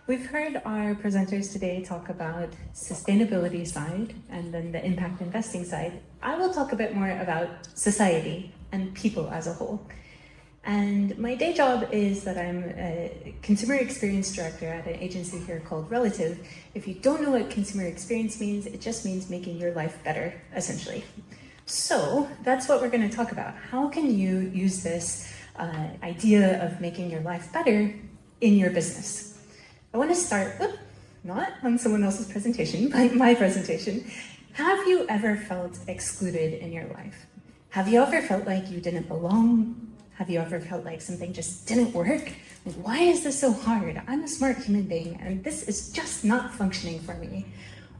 We've heard our presenters today talk about sustainability side and then the impact investing side. I will talk a bit more about society and people as a whole. And my day job is that I'm a consumer experience director at an agency here called Relativ. If you don't know what consumer experience means, it just means making your life better, essentially. So that's what we're going to talk about. How can you use this idea of making your life better in your business? I want to start, not on someone else's presentation, but my presentation. Have you ever felt excluded in your life? Have you ever felt like you didn't belong? Have you ever felt like something just didn't work? Like, why is this so hard? I'm a smart human being and this is just not functioning for me.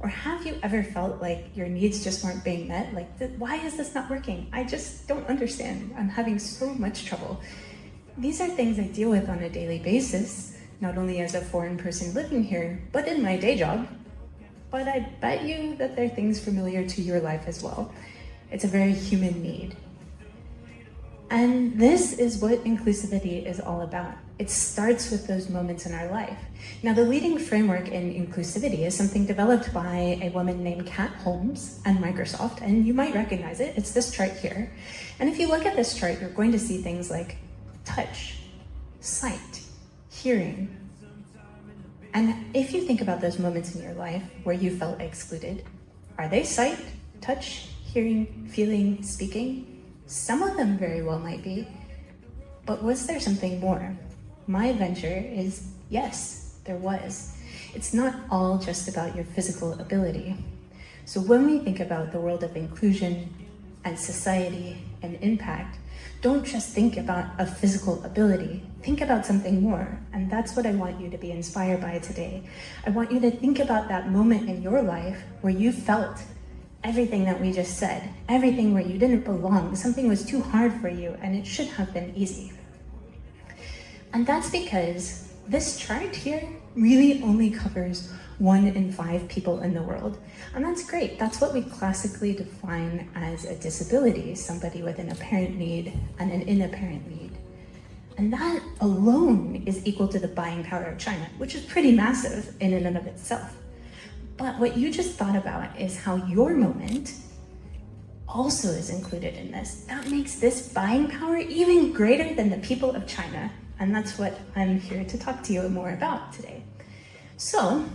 Or have you ever felt like your needs just weren't being met? Like, why is this not working? I just don't understand. I'm having so much trouble. These are things I deal with on a daily basis, not only as a foreign person living here, but in my day job. But I bet you that they're things familiar to your life as well. It's a very human need. And this is what inclusivity is all about. It starts with those moments in our life. Now, the leading framework in inclusivity is something developed by a woman named Kat Holmes and Microsoft, and you might recognize it. It's this chart here. And if you look at this chart, you're going to see things like touch, sight, hearing. And if you think about those moments in your life where you felt excluded, are they sight, touch, hearing, feeling, speaking? Some of them very well might be, but was there something more? My venture is yes, there was. It's not all just about your physical ability. So when we think about the world of inclusion and society and impact, don't just think about a physical ability, think about something more. And that's what I want you to be inspired by today. I want you to think about that moment in your life where you felt everything that we just said, everything where you didn't belong, something was too hard for you and it should have been easy. And that's because this chart here really only covers 1 in 5 people in the world. And that's great. That's what we classically define as a disability, somebody with an apparent need and an inapparent need. And that alone is equal to the buying power of China, which is pretty massive in and of itself. But what you just thought about is how your moment also is included in this. That makes this buying power even greater than the people of China. And that's what I'm here to talk to you more about today. So,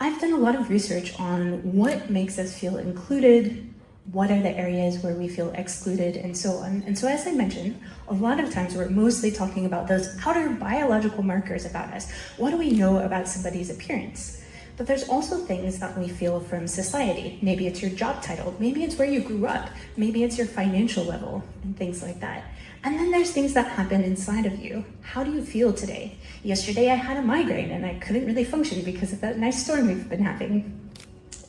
I've done a lot of research on what makes us feel included, what are the areas where we feel excluded, and so on. And so as I mentioned, a lot of times we're mostly talking about those outer biological markers about us. What do we know about somebody's appearance? But there's also things that we feel from society. Maybe it's your job title, maybe it's where you grew up, maybe it's your financial level, and things like that. And then there's things that happen inside of you. How do you feel today? Yesterday I had a migraine and I couldn't really function because of that nice storm we've been having.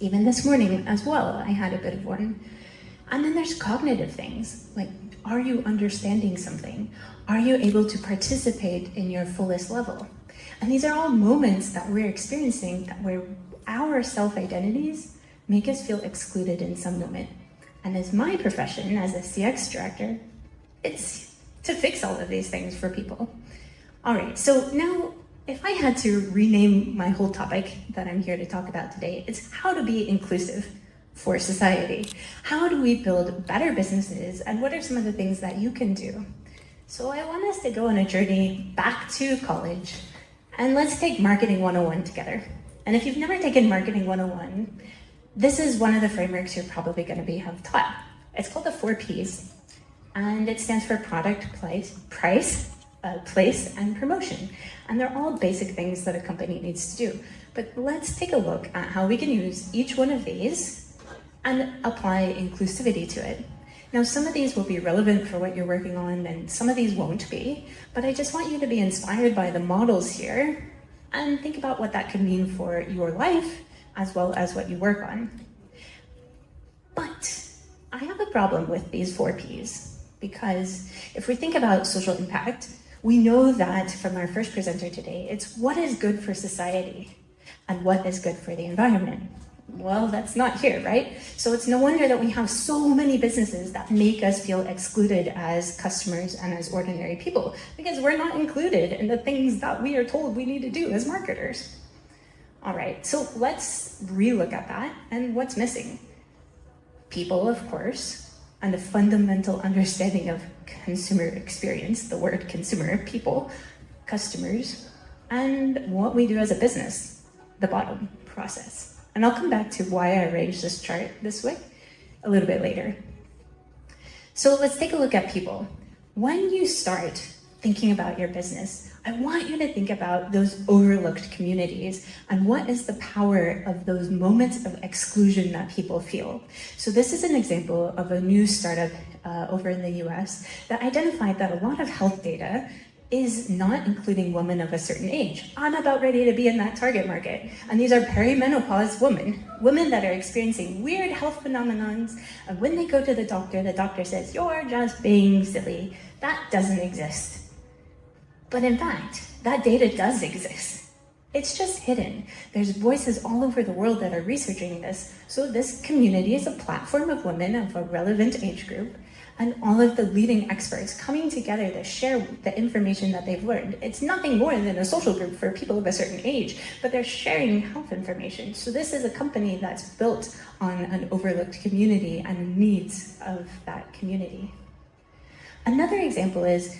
Even this morning as well, I had a bit of one. And then there's cognitive things, like, are you understanding something? Are you able to participate in your fullest level? And these are all moments that we're experiencing that where our self-identities make us feel excluded in some moment. And as my profession as a CX director, it's to fix all of these things for people. All right, so now if I had to rename my whole topic that I'm here to talk about today, it's how to be inclusive for society. How do we build better businesses and what are some of the things that you can do? So I want us to go on a journey back to college and let's take Marketing 101 together. And if you've never taken Marketing 101, this is one of the frameworks you're probably going to have taught. It's called the 4 Ps. And it stands for product, price, place, and promotion. And they're all basic things that a company needs to do. But let's take a look at how we can use each one of these and apply inclusivity to it. Now, some of these will be relevant for what you're working on, and some of these won't be. But I just want you to be inspired by the models here and think about what that could mean for your life as well as what you work on. But I have a problem with these 4 Ps. Because if we think about social impact, we know that from our first presenter today, it's what is good for society and what is good for the environment. Well, that's not here, right? So it's no wonder that we have so many businesses that make us feel excluded as customers and as ordinary people, because we're not included in the things that we are told we need to do as marketers. All right, so let's relook at that and what's missing. People, of course, and the fundamental understanding of consumer experience, the word consumer, people, customers, and what we do as a business, the bottom, process. And I'll come back to why I arranged this chart this way a little bit later. So let's take a look at people. When you start thinking about your business, I want you to think about those overlooked communities and what is the power of those moments of exclusion that people feel. So this is an example of a new startup over in the US that identified that a lot of health data is not including women of a certain age. I'm about ready to be in that target market. And these are perimenopause women that are experiencing weird health phenomenons. And when they go to the doctor says, you're just being silly. That doesn't exist. But in fact, that data does exist. It's just hidden. There's voices all over the world that are researching this. So this community is a platform of women of a relevant age group and all of the leading experts coming together to share the information that they've learned. It's nothing more than a social group for people of a certain age, but they're sharing health information. So this is a company that's built on an overlooked community and needs of that community. Another example is,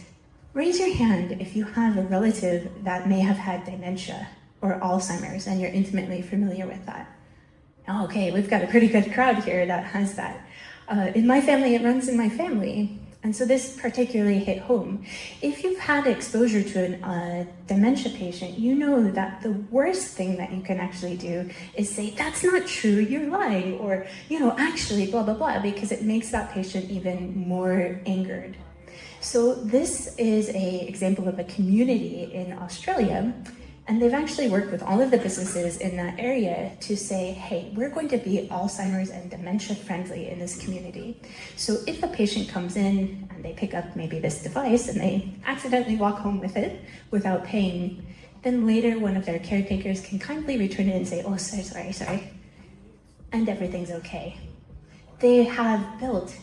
raise your hand if you have a relative that may have had dementia or Alzheimer's and you're intimately familiar with that. Okay, we've got a pretty good crowd here that has that. In my family, it runs in my family. And so this particularly hit home. If you've had exposure to a dementia patient, you know that the worst thing that you can actually do is say, that's not true, you're lying, or, actually, blah, blah, blah, because it makes that patient even more angered. So this is an example of a community in Australia, and they've actually worked with all of the businesses in that area to say, hey, we're going to be Alzheimer's and dementia friendly in this community. So if a patient comes in and they pick up maybe this device and they accidentally walk home with it without paying, then later one of their caretakers can kindly return it and say, oh, sorry, and everything's okay. They have built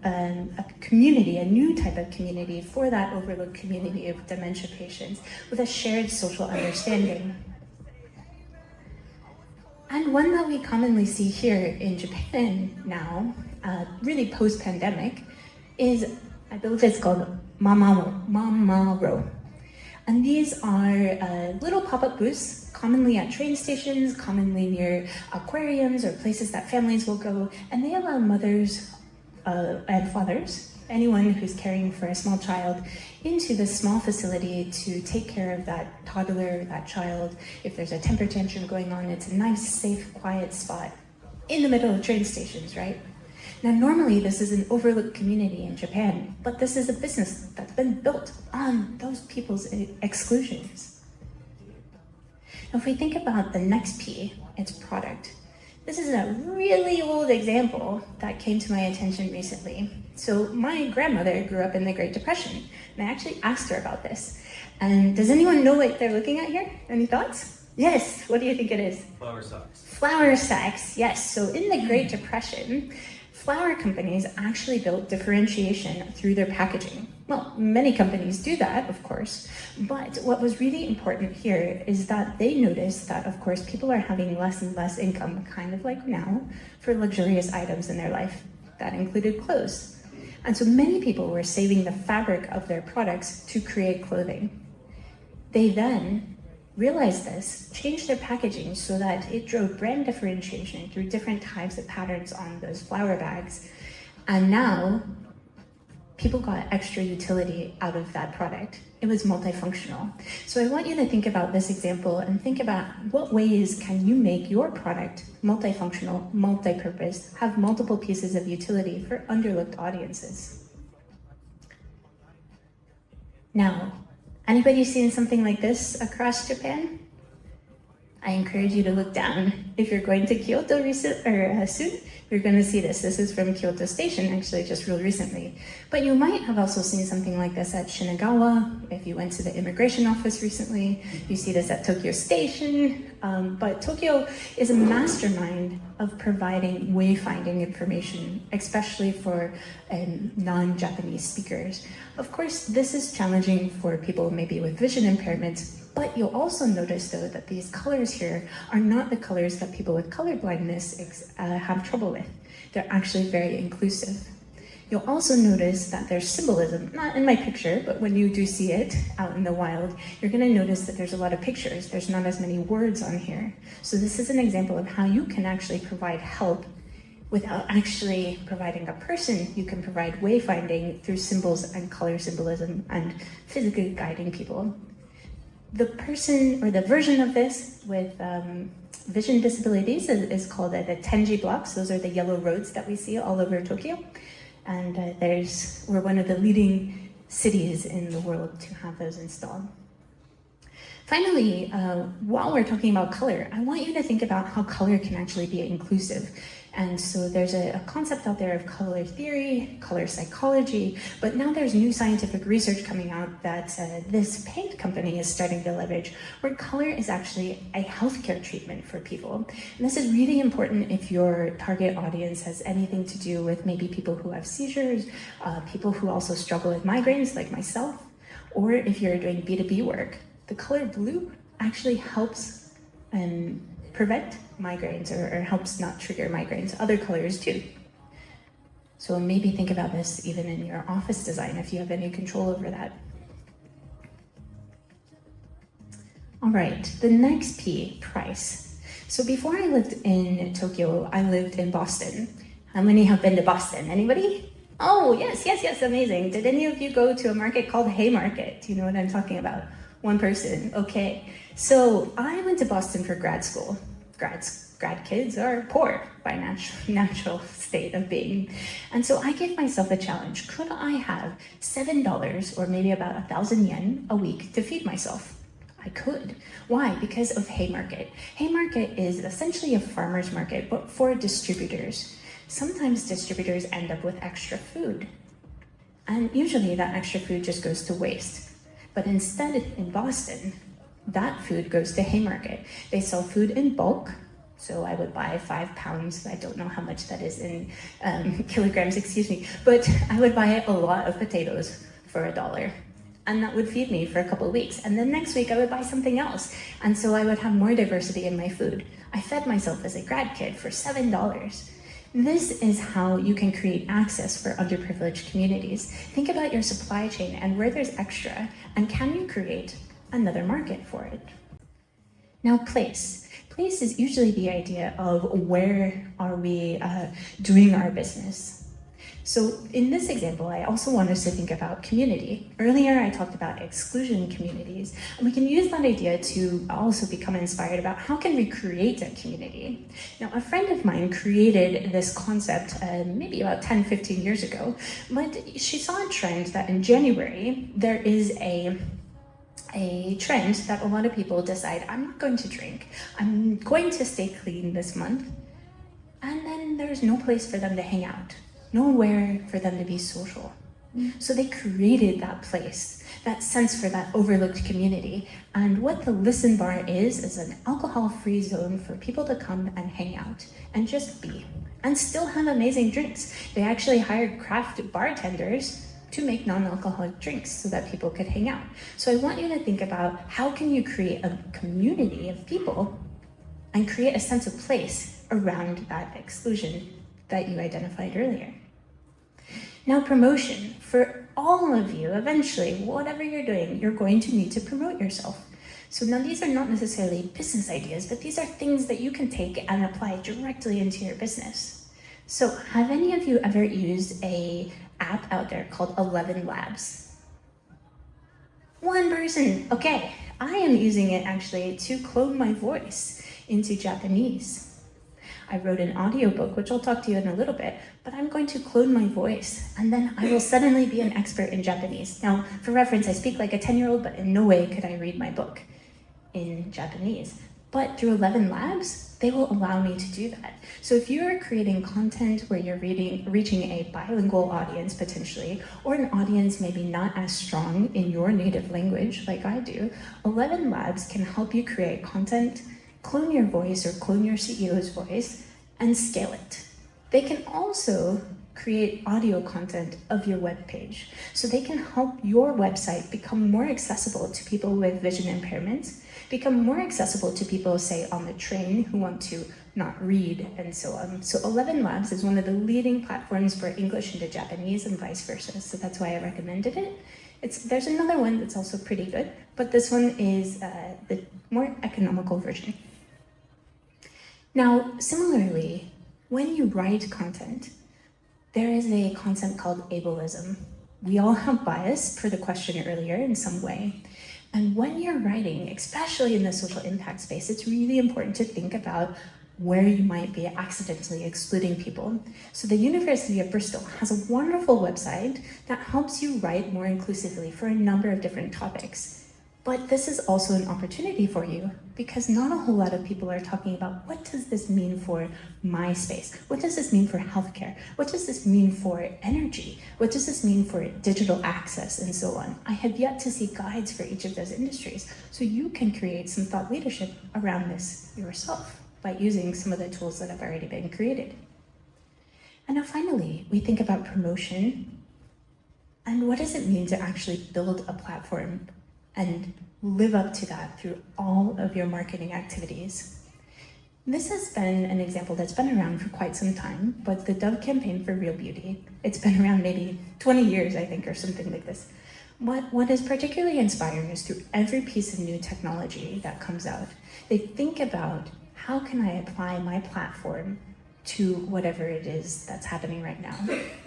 a community, a new type of community for that overlooked community of dementia patients with a shared social understanding. And one that we commonly see here in Japan now, really post-pandemic, is, I believe it's called Mamaro. And these are little pop-up booths, commonly at train stations, commonly near aquariums or places that families will go, and they allow mothers and fathers, anyone who's caring for a small child, into this small facility to take care of that toddler, that child. If there's a temper tantrum going on, it's a nice, safe, quiet spot in the middle of train stations, right? Now, normally this is an overlooked community in Japan, but this is a business that's been built on those people's exclusions. Now, if we think about the next P, it's product. This is a really old example that came to my attention recently. So my grandmother grew up in the Great Depression, and I actually asked her about this. And does anyone know what they're looking at here? Any thoughts? Yes, what do you think it is? Flour sacks. Flour sacks, yes. So in the Great Depression, flour companies actually built differentiation through their packaging. Well, many companies do that, of course, but what was really important here is that they noticed that, of course, people are having less and less income, kind of like now, for luxurious items in their life. That included clothes. And so many people were saving the fabric of their products to create clothing. They then realized this, changed their packaging so that it drove brand differentiation through different types of patterns on those flour bags. And now, people got extra utility out of that product. It was multifunctional. So I want you to think about this example and think about what ways can you make your product multifunctional, multi-purpose, have multiple pieces of utility for underlooked audiences. Now, anybody seen something like this across Japan? I encourage you to look down. If you're going to Kyoto soon, you're going to see this. This is from Kyoto Station, actually, just real recently. But you might have also seen something like this at Shinagawa. If you went to the immigration office recently, you see this at Tokyo Station. But Tokyo is a mastermind of providing wayfinding information, especially for non-Japanese speakers. Of course, this is challenging for people maybe with vision impairments. But you'll also notice, though, that these colors here are not the colors that people with color blindness have trouble with. They're actually very inclusive. You'll also notice that there's symbolism, not in my picture, but when you do see it out in the wild, you're going to notice that there's a lot of pictures. There's not as many words on here. So this is an example of how you can actually provide help without actually providing a person. You can provide wayfinding through symbols and color symbolism and physically guiding people. The person or the version of this with vision disabilities is called the Tenji blocks. Those are the yellow roads that we see all over Tokyo. And we're one of the leading cities in the world to have those installed. Finally, while we're talking about color, I want you to think about how color can actually be inclusive. And so there's a concept out there of color theory, color psychology, but now there's new scientific research coming out that this paint company is starting to leverage, where color is actually a healthcare treatment for people. And this is really important if your target audience has anything to do with maybe people who have seizures, people who also struggle with migraines like myself, or if you're doing B2B work. The color blue actually helps prevent migraines or helps not trigger migraines. Other colors too. So maybe think about this even in your office design if you have any control over that. All right, the next P, price. So before I lived in Tokyo, I lived in Boston. How many have been to Boston? Anybody? Oh, yes, amazing. Did any of you go to a market called Haymarket? Do you know what I'm talking about? One person, okay. So I went to Boston for grad school. Grad kids are poor by natural state of being. And so I gave myself a challenge. Could I have $7 or maybe about 1,000 yen a week to feed myself? I could. Why? Because of Haymarket. Haymarket is essentially a farmer's market, but for distributors. Sometimes distributors end up with extra food. And usually that extra food just goes to waste. But instead in Boston, that food goes to Haymarket. They sell food in bulk. So I would buy 5 pounds. I don't know how much that is in kilograms, excuse me. But I would buy a lot of potatoes for $1. And that would feed me for a couple of weeks. And then next week I would buy something else. And so I would have more diversity in my food. I fed myself as a grad kid for $7. This is how you can create access for underprivileged communities. Think about your supply chain and where there's extra, and can you create another market for it? Now, place. Place is usually the idea of where are we doing our business. So in this example, I also want us to think about community. Earlier, I talked about exclusion communities, and we can use that idea to also become inspired about how can we create a community. Now, a friend of mine created this concept maybe about 10, 15 years ago, but she saw a trend that in January, there is a trend that a lot of people decide, I'm not going to drink, I'm going to stay clean this month, and then there's no place for them to hang out. Nowhere for them to be social. So they created that place, that sense for that overlooked community. And what the Listen Bar is an alcohol-free zone for people to come and hang out and just be, and still have amazing drinks. They actually hired craft bartenders to make non-alcoholic drinks so that people could hang out. So I want you to think about how can you create a community of people and create a sense of place around that exclusion that you identified earlier. Now, promotion. For all of you, eventually, whatever you're doing, you're going to need to promote yourself. So now these are not necessarily business ideas, but these are things that you can take and apply directly into your business. So have any of you ever used an app out there called 11 Labs? One person, okay. I am using it actually to clone my voice into Japanese. I wrote an audiobook, which I'll talk to you in a little bit, but I'm going to clone my voice, and then I will suddenly be an expert in Japanese. Now, for reference, I speak like a 10-year-old, but in no way could I read my book in Japanese. But through 11 Labs, they will allow me to do that. So if you're creating content where you're reaching a bilingual audience potentially, or an audience maybe not as strong in your native language like I do, 11 Labs can help you create content, clone your voice or clone your CEO's voice, and scale it. They can also create audio content of your web page. So they can help your website become more accessible to people with vision impairments, become more accessible to people, say, on the train who want to not read and so on. So 11 Labs is one of the leading platforms for English into Japanese and vice versa. So that's why I recommended it. There's another one that's also pretty good, but this one is the more economical version. Now, similarly, when you write content, there is a concept called ableism. We all have bias, per the question earlier, in some way. And when you're writing, especially in the social impact space, it's really important to think about where you might be accidentally excluding people. So the University of Bristol has a wonderful website that helps you write more inclusively for a number of different topics. But this is also an opportunity for you, because not a whole lot of people are talking about, what does this mean for my space? What does this mean for healthcare? What does this mean for energy? What does this mean for digital access and so on? I have yet to see guides for each of those industries, so you can create some thought leadership around this yourself by using some of the tools that have already been created. And now finally, we think about promotion. And what does it mean to actually build a platform and live up to that through all of your marketing activities? This has been an example that's been around for quite some time, but the Dove campaign for Real Beauty, it's been around maybe 20 years, I think, or something like this. What is particularly inspiring is through every piece of new technology that comes out, they think about, how can I apply my platform to whatever it is that's happening right now?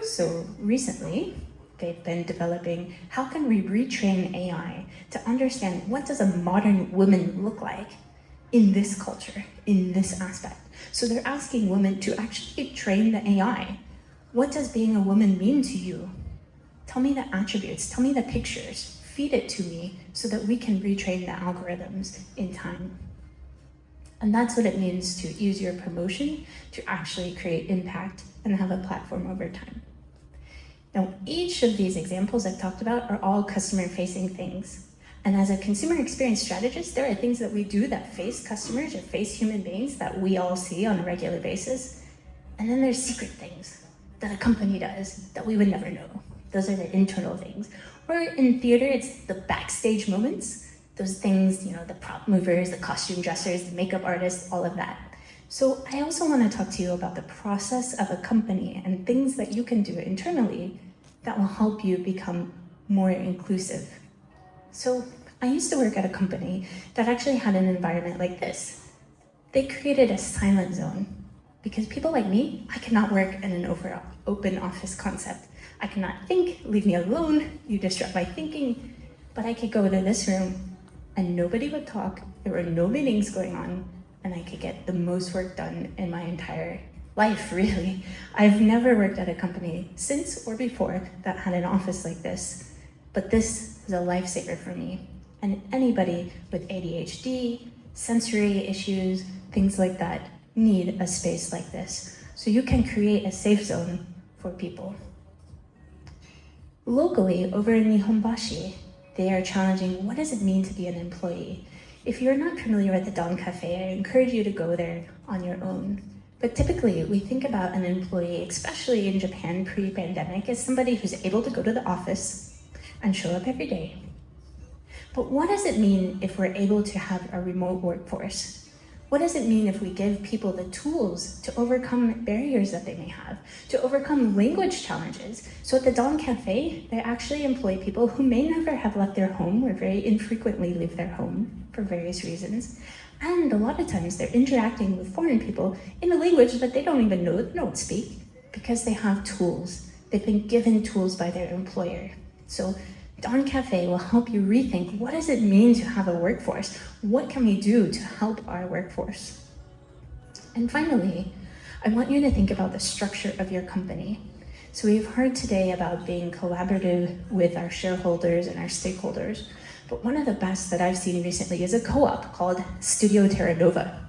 So recently, they've been developing, how can we retrain AI to understand, what does a modern woman look like in this culture, in this aspect? So they're asking women to actually train the AI. What does being a woman mean to you? Tell me the attributes, tell me the pictures, feed it to me so that we can retrain the algorithms in time. And that's what it means to use your promotion to actually create impact and have a platform over time. Now, each of these examples I've talked about are all customer-facing things. And as a consumer experience strategist, there are things that we do that face customers or face human beings that we all see on a regular basis. And then there's secret things that a company does that we would never know. Those are the internal things. Or in theater, it's the backstage moments. Those things, the prop movers, the costume dressers, the makeup artists, all of that. So I also want to talk to you about the process of a company and things that you can do internally that will help you become more inclusive. So I used to work at a company that actually had an environment like this. They created a silent zone because people like me, I cannot work in an open office concept. I cannot think, leave me alone, you disrupt my thinking. But I could go to this room and nobody would talk, there were no meetings going on, and I could get the most work done in my entire life, really. I've never worked at a company since or before that had an office like this, but this is a lifesaver for me. And anybody with ADHD, sensory issues, things like that, need a space like this. So you can create a safe zone for people. Locally, over in Nihonbashi, they are challenging, what does it mean to be an employee? If you're not familiar with the Dawn Cafe, I encourage you to go there on your own. But typically, we think about an employee, especially in Japan pre-pandemic, as somebody who's able to go to the office and show up every day. But what does it mean if we're able to have a remote workforce? What does it mean if we give people the tools to overcome barriers that they may have, to overcome language challenges? So at the Dawn Cafe, they actually employ people who may never have left their home or very infrequently leave their home for various reasons. And a lot of times they're interacting with foreign people in a language that they don't even know, don't speak, because they have tools. They've been given tools by their employer. So Dawn Cafe will help you rethink, what does it mean to have a workforce? What can we do to help our workforce? And finally, I want you to think about the structure of your company. So we've heard today about being collaborative with our shareholders and our stakeholders, But one of the best that I've seen recently is a co-op called Studio Terra Nova.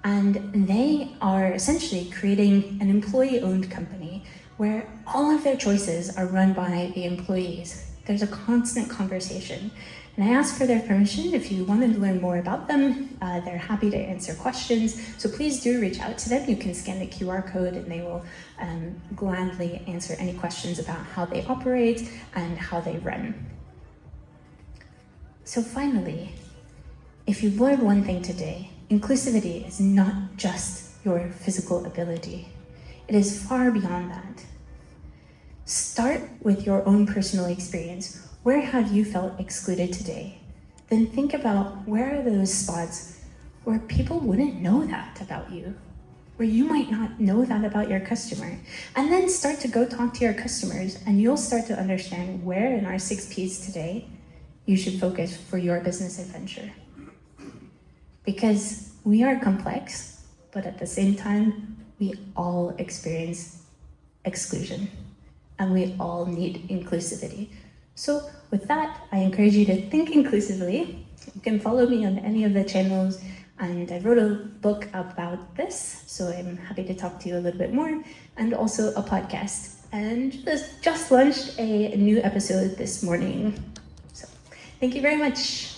And they are essentially creating an employee-owned company where all of their choices are run by the employees. There's a constant conversation. And I asked for their permission. If you wanted to learn more about them, they're happy to answer questions. So please do reach out to them. You can scan the QR code and they will gladly answer any questions about how they operate and how they run. So finally, if you've learned one thing today, inclusivity is not just your physical ability. It is far beyond that. Start with your own personal experience. Where have you felt excluded today? Then think about where are those spots where people wouldn't know that about you, where you might not know that about your customer. And then start to go talk to your customers and you'll start to understand where in our 6 Ps today you should focus for your business adventure. Because we are complex, but at the same time, we all experience exclusion and we all need inclusivity. So with that, I encourage you to think inclusively. You can follow me on any of the channels, and I wrote a book about this, so I'm happy to talk to you a little bit more, and also a podcast. And just launched a new episode this morning. So thank you very much.